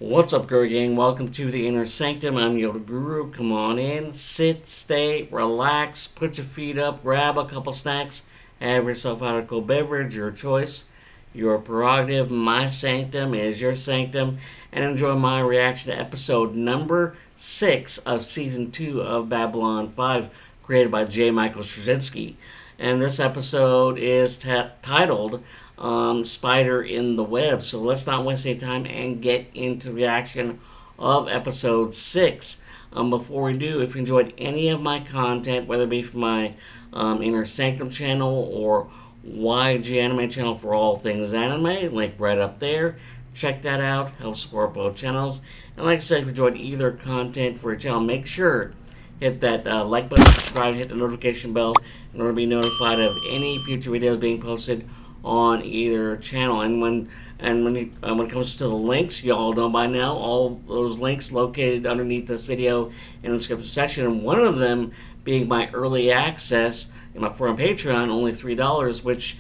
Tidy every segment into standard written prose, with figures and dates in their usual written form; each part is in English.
What's up, Guru Gang? Welcome to the Inner Sanctum. I'm Yoda Guru. Come on in, sit, stay, relax, put your feet up, grab a couple snacks, have yourself out a cold beverage, your choice, your prerogative. My sanctum is your sanctum, and enjoy my reaction to episode number 6 of season 2 of Babylon 5, created by J. Michael Straczynski. And this episode is titled Spider in the Web. So let's not waste any time and get into reaction of episode 6. Before we do, if you enjoyed any of my content, whether it be from my Inner Sanctum channel or YG Anime channel for all things anime, link right up there. Check that out. Help support both channels. And like I said, if you enjoyed either content for your channel, make sure hit that like button, subscribe, hit the notification bell in order to be notified of any future videos being posted on either channel. And when it comes to the links, y'all know by now, all those links located underneath this video in the description section, and one of them being my early access for on Patreon, only $3, which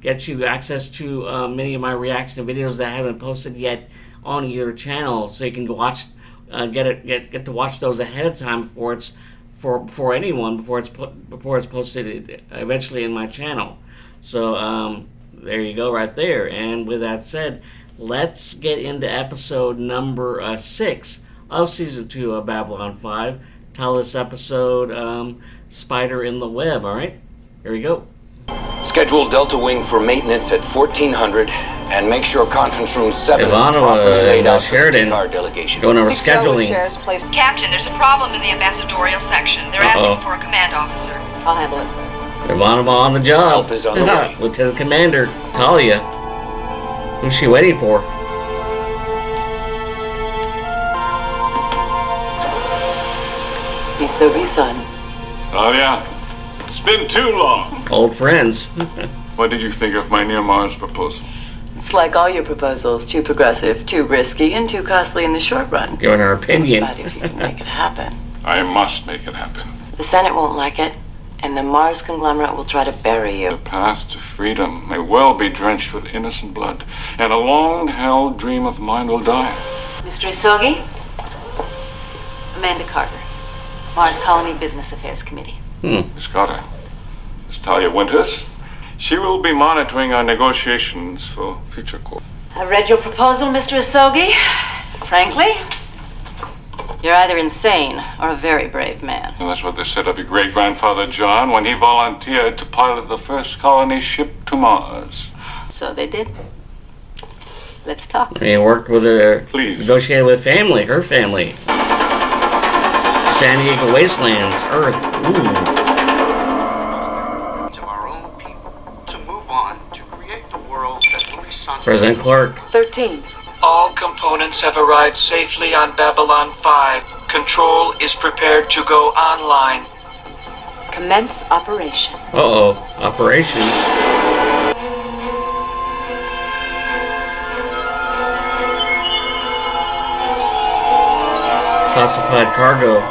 gets you access to many of my reaction videos that I haven't posted yet on either channel, so you can watch get to watch those ahead of time before it's posted eventually in my channel. So there you go right there. And with that said, let's get into episode number 6 of season 2 of Babylon 5. Title this episode Spider in the Web. Alright, here we go. Schedule Delta Wing for maintenance at 1400 and make sure conference room 7 is properly laid out for the car delegation. Going over scheduling. Captain, there's a problem in the ambassadorial section. They're asking for a command officer. I'll handle it. Ivanova on the job. Help is on the way. Lieutenant Commander Talia. Who's she waiting for? Son. Talia, it's been too long. Old friends. What did you think of my near Mars proposal? It's like all your proposals, too progressive, too risky, and too costly in the short run. Giving her opinion. But if you can make it happen. I must make it happen. The Senate won't like it, and the Mars conglomerate will try to bury you. The path to freedom may well be drenched with innocent blood, and a long-held dream of mine will die. Mr. Isogi? Amanda Carter, Mars Colony Business Affairs Committee. Miss Carter, Miss Talia Winters, she will be monitoring our negotiations for Future Corp. I've read your proposal, Mr. Isogi. Frankly, you're either insane or a very brave man. And that's what they said of your great-grandfather John when he volunteered to pilot the first colony ship to Mars. So they did. Let's talk. He worked with her, Please. Negotiated with her family. San Diego Wastelands, Earth. Ooh. To our own people, to move on, to create the world that will be President Clark. 13. All components have arrived safely on Babylon 5. Control is prepared to go online. Commence operation. Uh-oh. Operation. Classified cargo.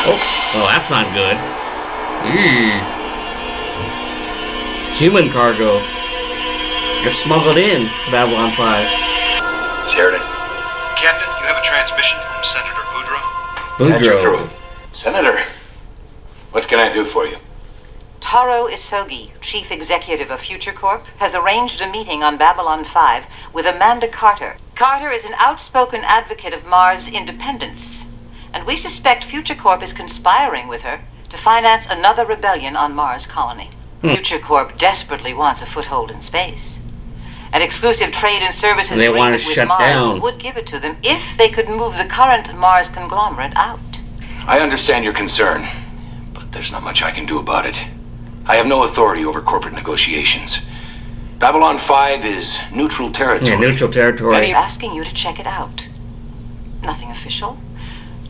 Oh, well, that's not good. Human cargo. Gets smuggled in to Babylon 5. Sheridan. Captain, you have a transmission from Senator Boudreaux. Patch you Boudreaux. through. Senator, what can I do for you? Taro Isogi, Chief Executive of Future Corp, has arranged a meeting on Babylon 5 with Amanda Carter. Carter is an outspoken advocate of Mars independence, and we suspect Future Corp is conspiring with her to finance another rebellion on Mars colony. Future Corp desperately wants a foothold in space. An exclusive trade and services They want agreement to with shut Mars down. would give it to them if they could move the current Mars conglomerate out. I understand your concern, but there's not much I can do about it. I have no authority over corporate negotiations. Babylon 5 is neutral territory. Yeah, neutral territory. I'm asking you to check it out. Nothing official.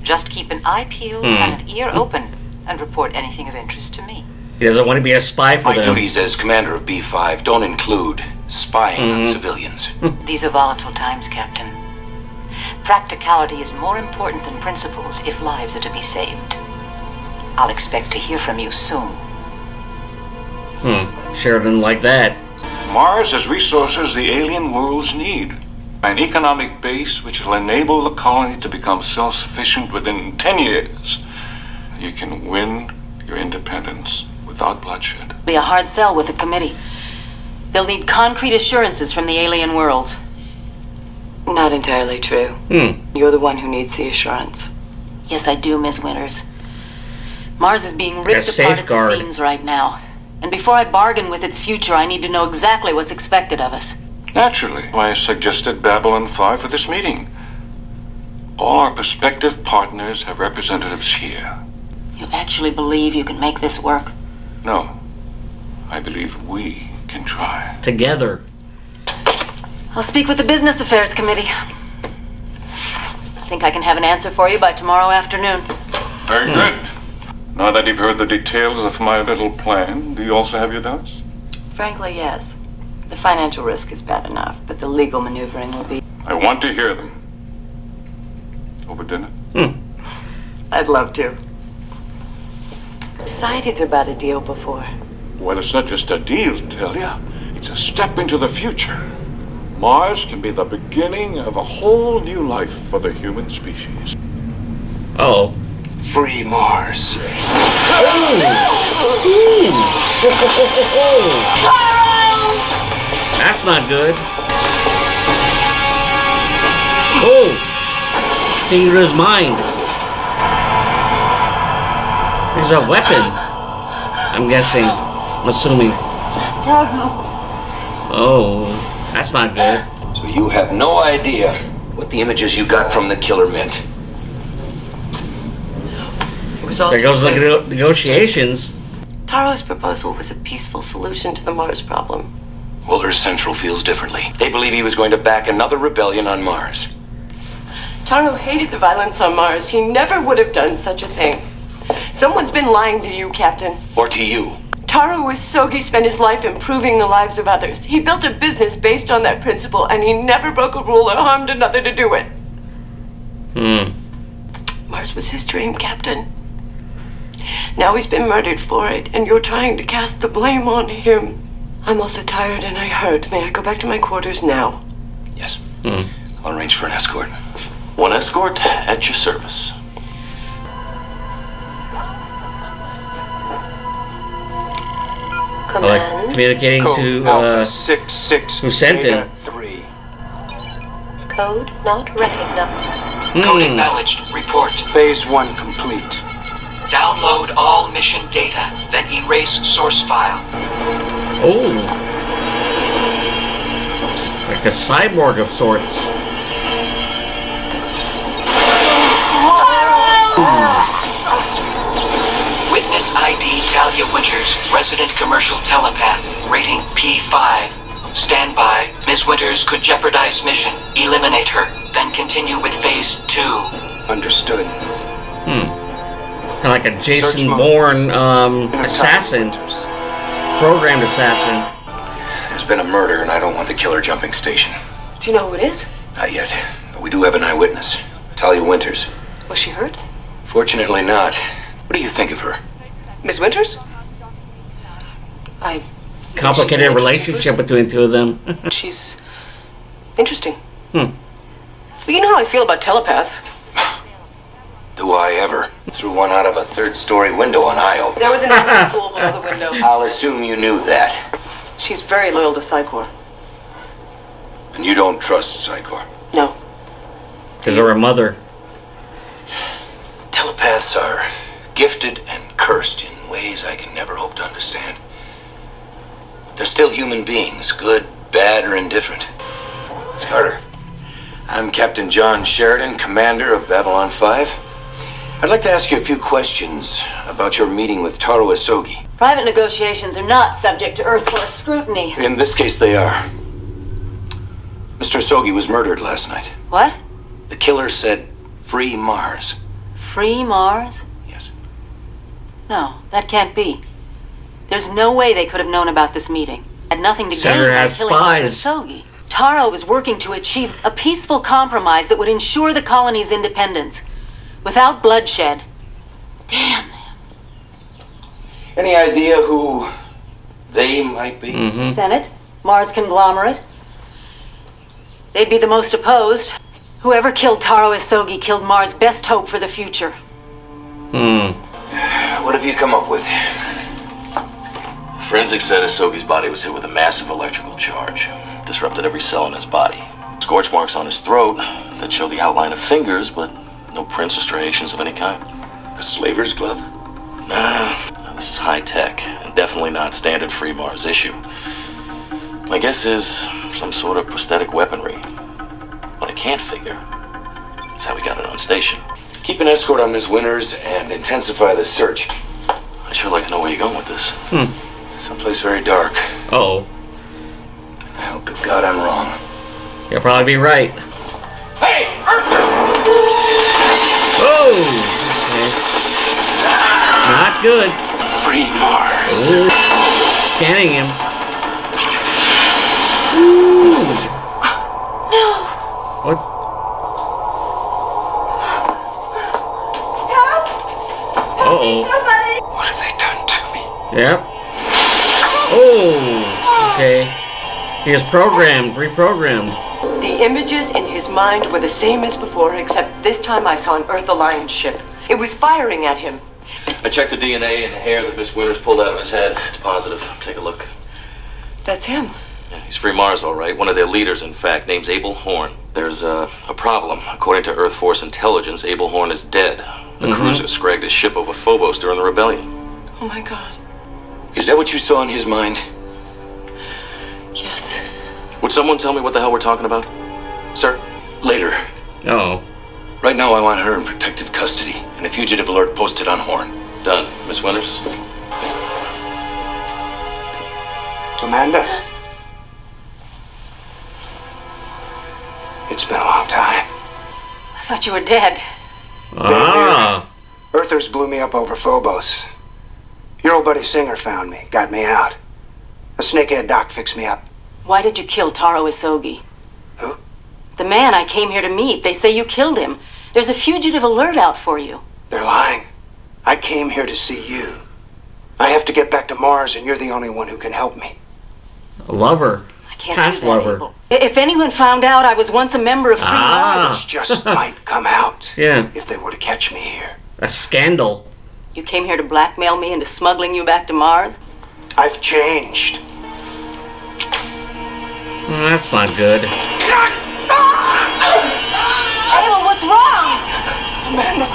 Just keep an eye peeled and an ear open and report anything of interest to me. He doesn't want to be a spy for My them. duties as commander of B5 don't include spying on civilians. These are volatile times, Captain. Practicality is more important than principles if lives are to be saved. I'll expect to hear from you soon. Sheridan like that. Mars has resources the alien worlds need. An economic base which will enable the colony to become self-sufficient within 10 years. You can win your independence without bloodshed. Be a hard sell with the committee. They'll need concrete assurances from the alien world. Not entirely true. You're the one who needs the assurance. Yes, I do, Ms. Winters. Mars is being ripped apart at the seams right now. And before I bargain with its future, I need to know exactly what's expected of us. Naturally, I suggested Babylon 5 for this meeting. All our prospective partners have representatives here. You actually believe you can make this work? No. I believe we can try. Together. I'll speak with the Business Affairs Committee. I think I can have an answer for you by tomorrow afternoon. Very good. Now that you've heard the details of my little plan, do you also have your doubts? Frankly, yes. The financial risk is bad enough, but the legal maneuvering will be... I want to hear them. Over dinner? I'd love to. Decided about a deal before. Well, it's not just a deal, Talia. It's a step into the future. Mars can be the beginning of a whole new life for the human species. Oh. Free Mars. That's not good. Oh. Tingra's mind. There's a weapon. I'm guessing. I'm assuming. Oh. That's not good. So you have no idea what the images you got from the killer meant. It was all There goes the negotiations. Taro's proposal was a peaceful solution to the Mars problem. Willers Central feels differently. They believe he was going to back another rebellion on Mars. Taro hated the violence on Mars. He never would have done such a thing. Someone's been lying to you, Captain. Or to you. Taro Uesogi spent his life improving the lives of others. He built a business based on that principle, and he never broke a rule or harmed another to do it. Mars was his dream, Captain. Now he's been murdered for it, and you're trying to cast the blame on him. I'm also tired and I hurt. May I go back to my quarters now? Yes. I'll arrange for an escort. One escort at your service. Like communicating to Alpha 66 who sent Beta him. 3. Code not recognized. Code acknowledged. Report. Phase 1 complete. Download all mission data, then erase source file. Oh. Like a cyborg of sorts. Witness ID Talia Winters, resident commercial telepath, rating P5. Stand by. Ms. Winters could jeopardize mission. Eliminate her, then continue with phase 2. Understood. Kind of like a Jason Bourne assassin. Programmed assassin. There's been a murder, and I don't want the killer jumping station. Do you know who it is? Not yet, but we do have an eyewitness. Talia Winters. Was she hurt? Fortunately not. What do you think of her? Miss Winters? Complicated relationship between the two of them. She's interesting. Hmm. Well, you know how I feel about telepaths. Do I ever? Threw one out of a third-story window on Io. There was an empty pool below the window. I'll assume you knew that. She's very loyal to Psychor. And you don't trust Psychor? No. Because of her mother. Telepaths are gifted and cursed in ways I can never hope to understand. They're still human beings, good, bad, or indifferent. Miss Carter, I'm Captain John Sheridan, commander of Babylon 5. I'd like to ask you a few questions about your meeting with Taro Uesogi. Private negotiations are not subject to Earth-Court scrutiny. In this case, they are. Mr. Uesogi was murdered last night. What? The killer said, "Free Mars." Free Mars? Yes. No, that can't be. There's no way they could have known about this meeting. Had nothing to gain Senator by has killing spies. Mr. Uesogi. Taro was working to achieve a peaceful compromise that would ensure the colony's independence. Without bloodshed. Damn them. Any idea who they might be? Senate? Mars conglomerate. They'd be the most opposed. Whoever killed Taro Isogi killed Mars' best hope for the future. What have you come up with? Forensics said Isogi's body was hit with a massive electrical charge. Disrupted every cell in his body. Scorch marks on his throat that show the outline of fingers, but no prints or striations of any kind. A slaver's glove? Nah, this is high tech, and definitely not standard Free Mars issue. My guess is some sort of prosthetic weaponry. What I can't figure is how we got it on station. Keep an escort on Ms. Winters and intensify the search. I'd sure like to know where you're going with this. Someplace very dark. Oh. I hope to God I'm wrong. You'll probably be right. Hey, Earther! Oh! Okay. Not good. Free Mars. Ooh. Scanning him. Ooh. No. What? Uh-oh. What have they done to me? Yep. Oh! Okay. He is programmed, reprogrammed. The images in his mind were the same as before, except this time I saw an Earth Alliance ship. It was firing at him. I checked the DNA and the hair that Miss Winters pulled out of his head. It's positive. Take a look. That's him. Yeah, he's Free Mars, all right. One of their leaders, in fact, name's Abel Horn. There's a problem. According to Earth Force intelligence, Abel Horn is dead. The cruiser scragged his ship over Phobos during the rebellion. Oh my God. Is that what you saw in his mind? Yes. Would someone tell me what the hell we're talking about? Sir? Later. Oh. Right now I want her in protective custody and a fugitive alert posted on Horn. Done. Miss Winters? Amanda? It's been a long time. I thought you were dead. Ah. Earthers blew me up over Phobos. Your old buddy Singer found me, got me out. A snakehead doc fixed me up. Why did you kill Taro Isogi? Who? The man I came here to meet. They say you killed him. There's a fugitive alert out for you. They're lying. I came here to see you. I have to get back to Mars, and you're the only one who can help me. A lover. I can't Past do that, lover. Abel. If anyone found out I was once a member of Free Mars, Which just might come out. Yeah. If they were to catch me here. A scandal. you came here to blackmail me into smuggling you back to Mars? I've changed. That's not good. Abel, what's wrong? Amanda,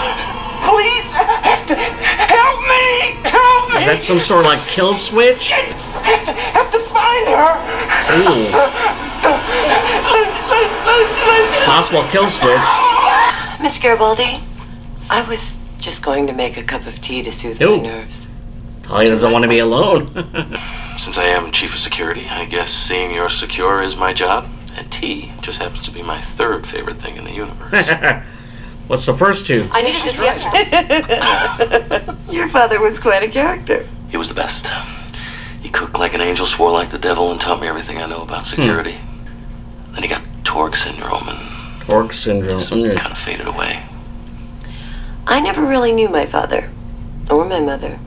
please, have to help me! Help me! Is that some sort of like kill switch? Have to find her! Ooh. Please. Possible kill switch. Miss Garibaldi, I was just going to make a cup of tea to soothe Ooh. my nerves. Probably doesn't want to be alone. Since I am chief of security, I guess seeing you're secure is my job. And tea just happens to be my third favorite thing in the universe. What's the first two? I needed this yesterday. Your father was quite a character. He was the best. He cooked like an angel, swore like the devil, and taught me everything I know about security. Then he got Torg syndrome and Torg syndrome. kind of faded away. I never really knew my father, or my mother.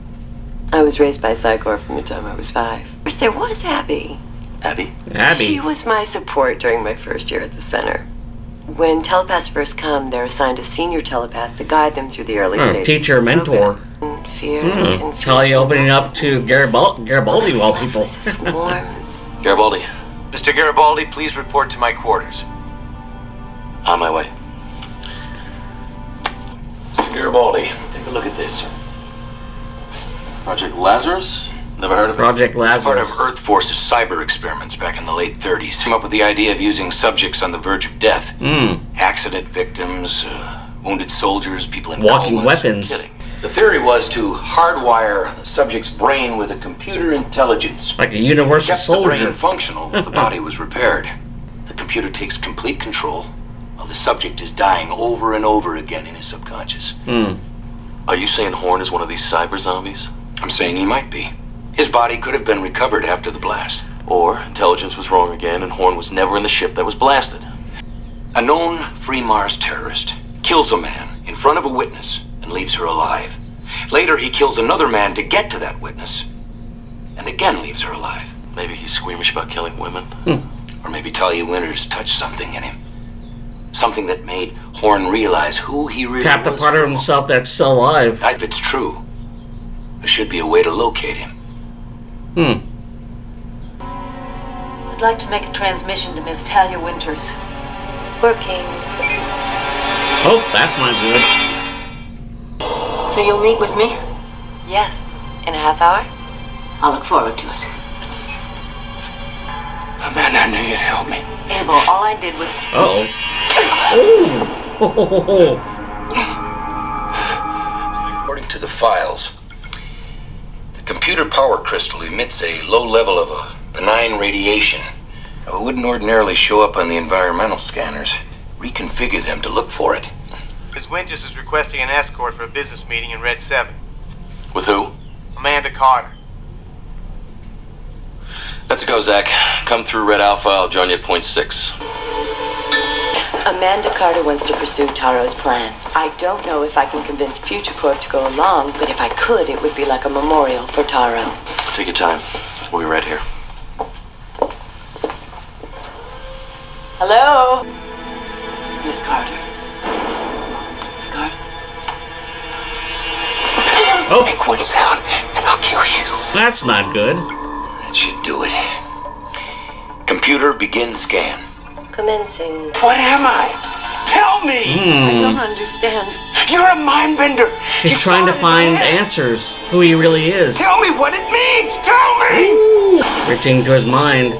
I was raised by Psychor from the time I was 5. Of course, there was Abby. Abby? Abby. She was my support during my first year at the center. When telepaths first come, they're assigned a senior telepath to guide them through the early stages. Teacher, mentor. Fear, Tally opening up to Garibaldi of all people. Garibaldi, Mr. Garibaldi, please report to my quarters. on my way. Mr. Garibaldi, take a look at this. Project Lazarus? Never heard of it? Project It's part of Lazarus. Earth Force's cyber experiments back in the late 30s. Came up with the idea of using subjects on the verge of death. Accident victims, wounded soldiers, people in Walking comas. weapons. Kidding. The theory was to hardwire the subject's brain with a computer intelligence. Like a universal Kept the brain soldier. functional while the body was repaired. The computer takes complete control while the subject is dying over and over again in his subconscious. Are you saying Horn is one of these cyber zombies? I'm saying he might be. His body could have been recovered after the blast. Or intelligence was wrong again and Horn was never in the ship that was blasted? A known Free Mars terrorist kills a man in front of a witness and leaves her alive. Later, he kills another man to get to that witness and again leaves her alive. Maybe he's squeamish about killing women. Or maybe Talia Winters touched something in him. Something that made Horn realize who he really was. Tap the part of himself that's still alive. If it's true, there should be a way to locate him. I'd like to make a transmission to Miss Talia Winters. Working. Oh, that's not good. So you'll meet with me? Yes. In a half hour? I'll look forward to it. Amanda, I knew you'd help me. Abel, all I did was... Uh-oh. Oh. According to the files, the computer power crystal emits a low level of a benign radiation. It wouldn't ordinarily show up on the environmental scanners. Reconfigure them to look for it. Ms. Winters is requesting an escort for a business meeting in Red 7. With who? Amanda Carter. Let's go, Zach. Come through Red Alpha. I'll join you at point 6. Amanda Carter wants to pursue Taro's plan. I don't know if I can convince Future Corp to go along, but if I could, it would be like a memorial for Taro. Take your time. We'll be right here. Hello? Miss Carter. Miss Carter? Oh. Make one sound, and I'll kill you. That's not good. That should do it. Computer, begin scan. Commencing. What am I? Tell me! I don't understand. You're a mind bender. He's trying to find answers. Who he really is. Tell me what it means. Tell me! Reaching to his mind.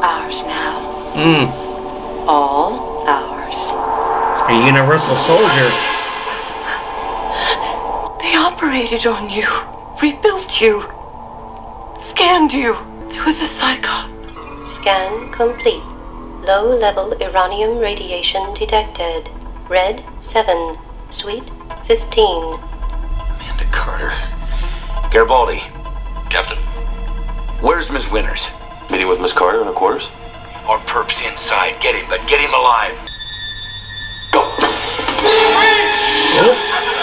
Ours now. All ours. A universal soldier. They operated on you, rebuilt you, scanned you. There was a psychop. Scan complete. Low-level uranium radiation detected. Red 7, Suite 15. Amanda Carter. Garibaldi. Captain. Where's Ms. Winters? Meeting with Miss Carter in her quarters? Our perp's inside. Get him, but get him alive. Go! Oh.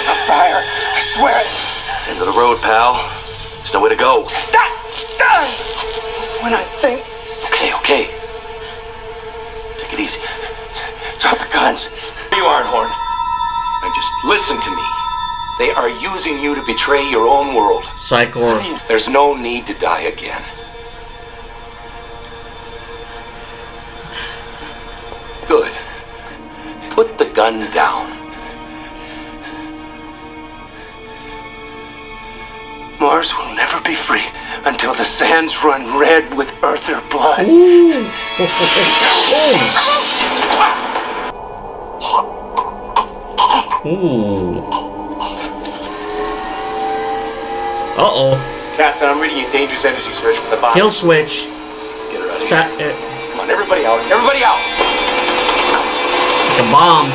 A fire. I swear it. End of the road, pal. There's nowhere to go. Done! When I think... Okay. Take it easy. Drop the guns. You aren't, Horn. Now just listen to me. They are using you to betray your own world. Psychor. There's no need to die again. Good. Put the gun down. Mars will never be free until the sands run red with Earther blood. Ooh. Uh-oh. Captain, I'm reading a dangerous energy surge from the bottom. Kill switch. Get her out of Stop here. it. Come on, everybody out. Everybody out. It's like a bomb.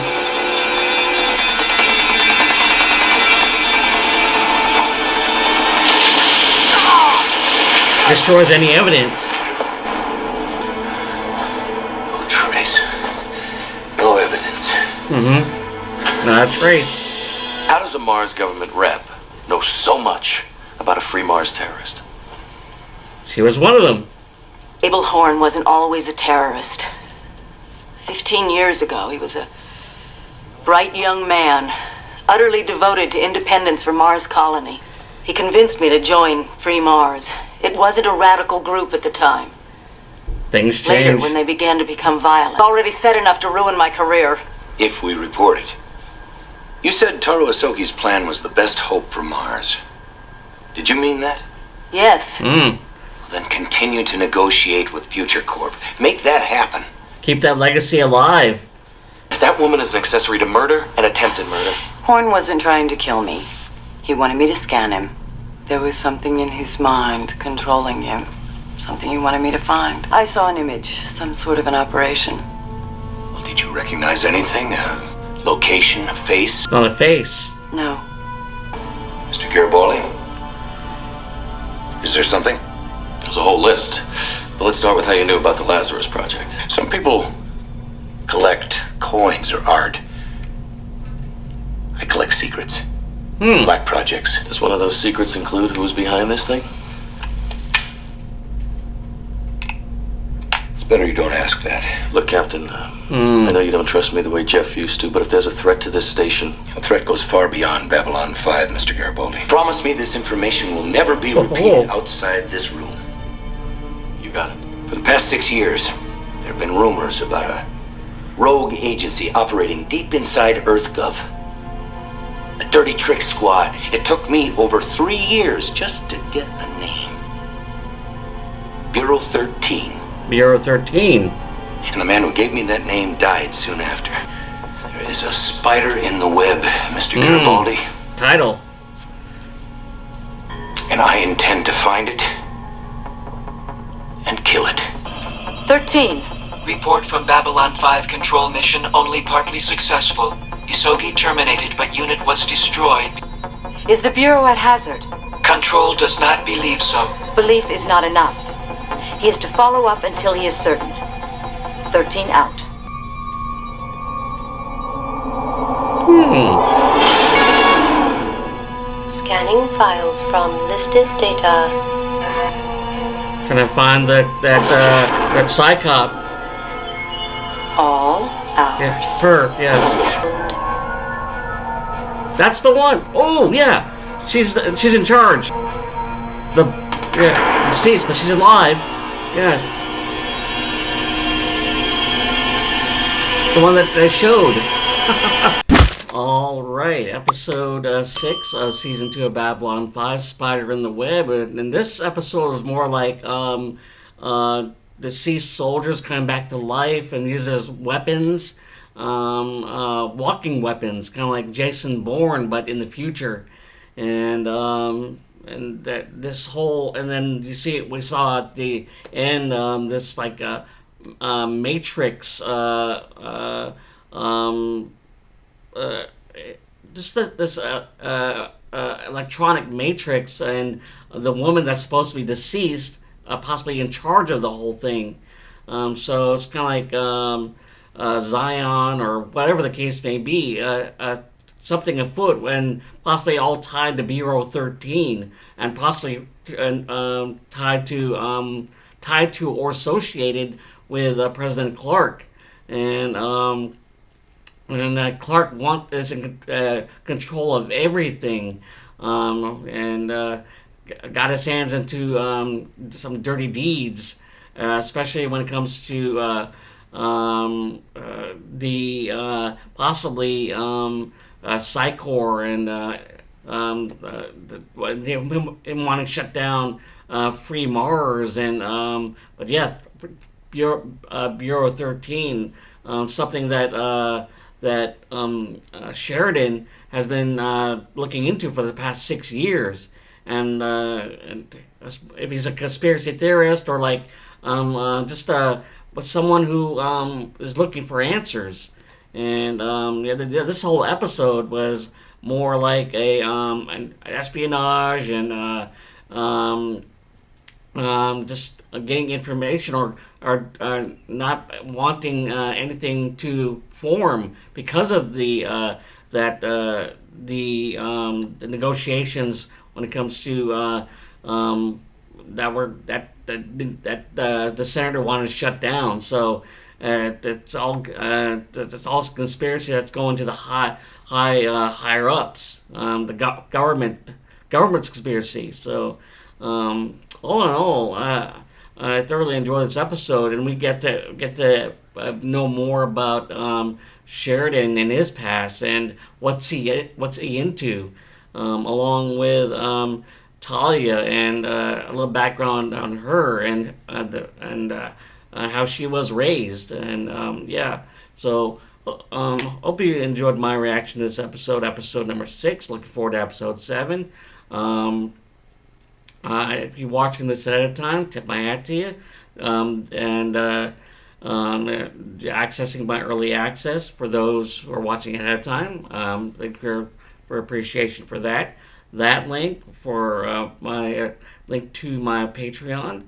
Destroys any evidence. No trace. No evidence. Not a trace. How does a Mars government rep know so much about a free Mars terrorist? She was one of them. Abel Horn wasn't always a terrorist. 15 years ago, he was a bright young man, utterly devoted to independence for Mars Colony. He convinced me to join Free Mars. It wasn't a radical group at the time. Things Later, change. when they began to become violent, already said enough to ruin my career. If we report it. You said Taro Asoki's plan was the best hope for Mars. Did you mean that? Yes. Then continue to negotiate with Future Corp. Make that happen. Keep that legacy alive. That woman is an accessory to murder and attempted murder. Horn wasn't trying to kill me. He wanted me to scan him. There was something in his mind controlling him. Something he wanted me to find. I saw an image, some sort of an operation. Well, did you recognize anything? A location, a face? It's not a face. No. Mr. Garibaldi? Is there something? There's a whole list. But let's start with how you knew about the Lazarus Project. Some people collect coins or art. I collect secrets. Black projects. Does one of those secrets include who's behind this thing? It's better you don't ask that. Look, Captain, I know you don't trust me the way Jeff used to, but if there's a threat to this station... A threat goes far beyond Babylon 5, Mr. Garibaldi. Promise me this information will never be repeated outside this room. You got it. For the past 6 years, there have been rumors about a rogue agency operating deep inside EarthGov. A dirty trick squad. It took me over 3 years just to get a name. Bureau 13. Bureau 13. And the man who gave me that name died soon after. There is a spider in the web, Mr. Garibaldi. Title. And I intend to find it and kill it. 13. Report from Babylon 5 control mission only partly successful. Isogi terminated, but unit was destroyed. Is the Bureau at hazard? Control does not believe so. Belief is not enough. He is to follow up until he is certain. 13 out. Scanning files from listed data. Trying to find that Psychop. All hours. Yeah, her. Yeah. That's the one. Oh yeah, she's in charge. Deceased, but she's alive. Yeah. The one that they showed. All right, episode 6 of season 2 of Babylon 5, Spider in the Web. And this episode is more like deceased soldiers coming back to life and used as weapons, walking weapons, kind of like Jason Bourne, but in the future. And that this whole, and then you see we saw at the end this like Matrix just this electronic matrix, and the woman that's supposed to be deceased possibly in charge of the whole thing. So it's kind of like Zion or whatever the case may be, something afoot, and possibly all tied to Bureau 13, and possibly tied to or associated with President Clark, and Clark is in control of everything, and got his hands into some dirty deeds, especially when it comes to the possibly Psychor and him wanting to shut down Free Mars, and but yeah, Bureau 13, something that Sheridan has been looking into for the past 6 years, and if he's a conspiracy theorist or like just someone who is looking for answers, and this whole episode was more like an espionage and just getting information or not wanting anything to form because of the negotiations when it comes to the senator wanted to shut down. So it's all conspiracy that's going to the higher ups, the government's conspiracy. So all in all, I thoroughly enjoyed this episode, and we get to know more about Sheridan and his past and what's he into, along with Talia, and a little background on her and how she was raised, and yeah. So hope you enjoyed my reaction to this episode number 6. Looking forward to episode 7. If you're watching this ahead of time, tip my hat to you. Accessing my early access for those who are watching ahead of time. Thank you for appreciation for that. That link for my link to my Patreon,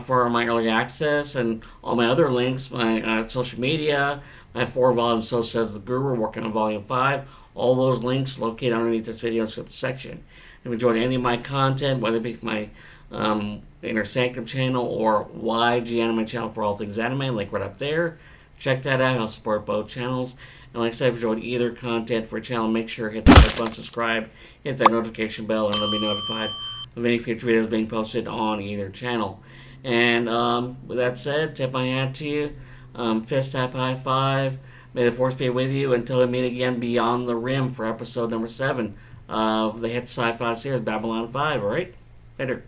for my early access, and all my other links, my social media, I have 4 volumes, so says the Guru, working on volume 5. All those links located underneath this video description section. If you enjoyed any of my content, whether it be my Inner Sanctum channel or YG Anime channel for all things anime, like right up there, check that out. I'll support both channels. And like I said, if you enjoyed either content for a channel, make sure to hit the like button, subscribe, hit that notification bell, and let me notified of any future videos being posted on either channel. And with that said, tip my hat to you. Fist tap high five. May the force be with you until we meet again beyond the rim for episode number 7 of the hit sci-fi series Babylon 5. Alright? Later.